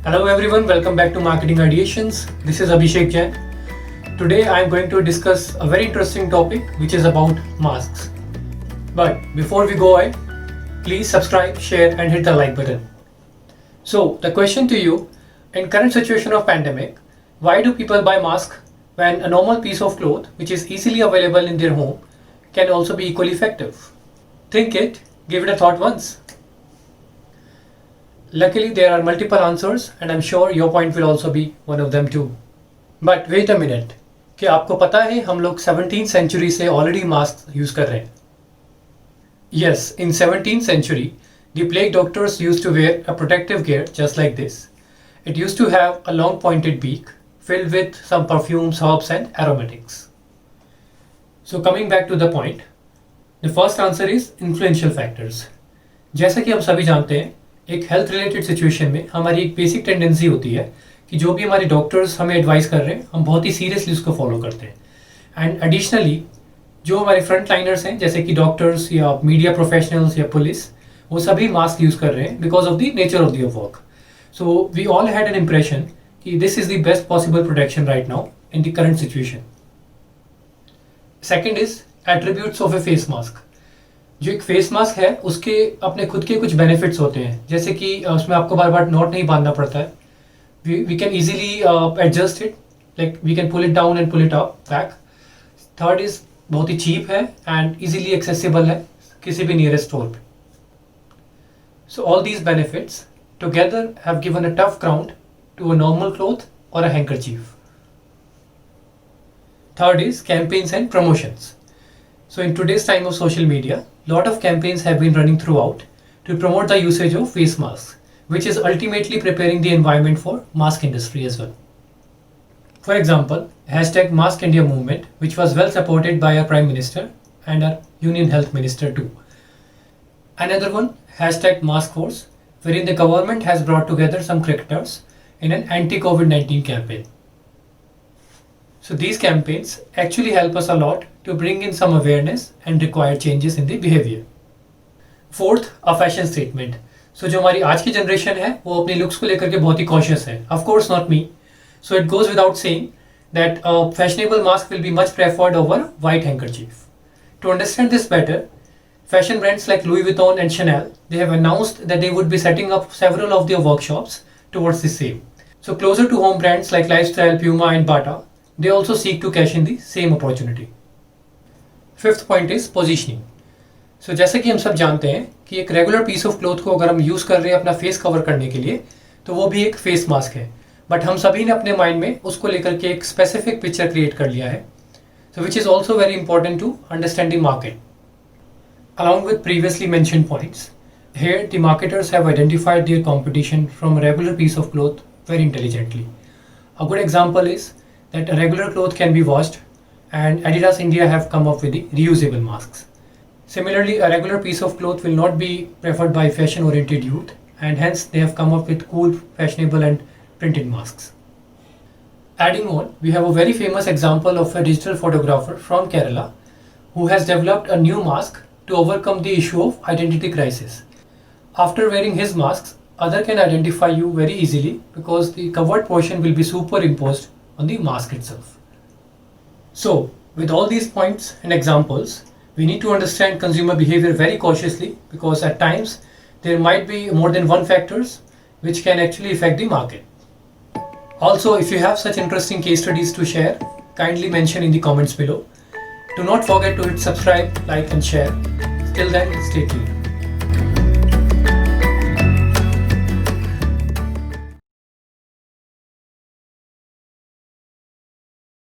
Hello everyone, welcome back to Marketing Ideations. This is Abhishek Jain. Today I am going to discuss a very interesting topic which is about masks. But before we go ahead, please subscribe, share and hit the like button. So the question to you, in current situation of pandemic, why do people buy mask when a normal piece of cloth which is easily available in their home can also be equally effective? Think it, give it a thought once. Luckily, there are multiple answers and I'm sure your point will also be one of them too. But wait a minute, क्या आपको पता है हम लोग 17th century से already masks use कर रहे हैं? Yes, in 17th century, the plague doctors used to wear a protective gear just like this. It used to have a long pointed beak filled with some perfumes, herbs and aromatics. So coming back to the point, the first answer is influential factors. जैसा कि हम सभी जानते हैं, एक health related situation में हमारी एक बेसिक टेंडेंसी होती है कि जो भी हमारे डॉक्टर्स हमें एडवाइस कर रहे हैं हम बहुत ही सीरियसली उसको फॉलो करते हैं एंड एडिशनली जो हमारे फ्रंट लाइनर्स हैं जैसे कि डॉक्टर्स या मीडिया प्रोफेशनल्स या पुलिस वो सभी मास्क यूज़ कर रहे हैं because of the nature of the work. So we all had an impression कि this is the best possible protection right now in the current situation. Second is attributes of a face mask. जो एक face mask है उसके अपने खुद के कुछ benefits होते हैं जैसे कि उसमें आपको बार बार नॉट नहीं बांधना पड़ता है. We can easily adjust it, like we can pull it down and pull it up back. Third is बहुत ही चीप है एंड इजीली एक्सेसिबल है किसी भी नियरेस्ट स्टोर पे. So all these benefits together have given a tough ground to a normal cloth और a handkerchief. Third is campaigns and promotions. So in today's time of social media, lot of campaigns have been running throughout to promote the usage of face masks, which is ultimately preparing the environment for mask industry as well. For example, hashtag Mask India movement, which was well supported by our Prime Minister and our Union Health Minister too. Another one, hashtag Mask Force, wherein the government has brought together some cricketers in an anti-COVID-19 campaign. So these campaigns actually help us a lot to bring in some awareness and require changes in the behavior. Fourth, a fashion statement. So जो हमारी आज की generation है वो अपनी looks को लेकर के बहुत ही कॉशियस है. Of course not me. So it goes without saying that a fashionable mask will be much preferred over white handkerchief. To understand this better, fashion brands like Louis Vuitton and Chanel, they have announced that they would be setting up several of their workshops towards the same. So closer to home brands like Lifestyle, Puma and Bata, they also seek to cash in the same opportunity. Fifth point is positioning. So जैसे कि हम सब जानते हैं कि एक regular piece of cloth को अगर हम यूज़ कर रहे हैं अपना फेस कवर करने के लिए तो वो भी एक फेस मास्क है. बट हम सभी ने अपने माइंड में उसको लेकर के एक स्पेसिफिक पिक्चर क्रिएट कर लिया है. So which is also very important to understand the market. Along with previously mentioned points, here the marketers have identified their competition from a regular piece of cloth very intelligently. A good example is that a regular cloth can be washed and Adidas India have come up with the reusable masks. Similarly, a regular piece of cloth will not be preferred by fashion oriented youth and hence they have come up with cool, fashionable and printed masks. Adding on, we have a very famous example of a digital photographer from Kerala who has developed a new mask to overcome the issue of identity crisis. After wearing his masks, others can identify you very easily because the covered portion will be superimposed on the mask itself. So, with all these points and examples, we need to understand consumer behavior very cautiously because at times there might be more than one factors which can actually affect the market. Also, if you have such interesting case studies to share, kindly mention in the comments below. Do not forget to hit subscribe, like and share. Till then, stay tuned.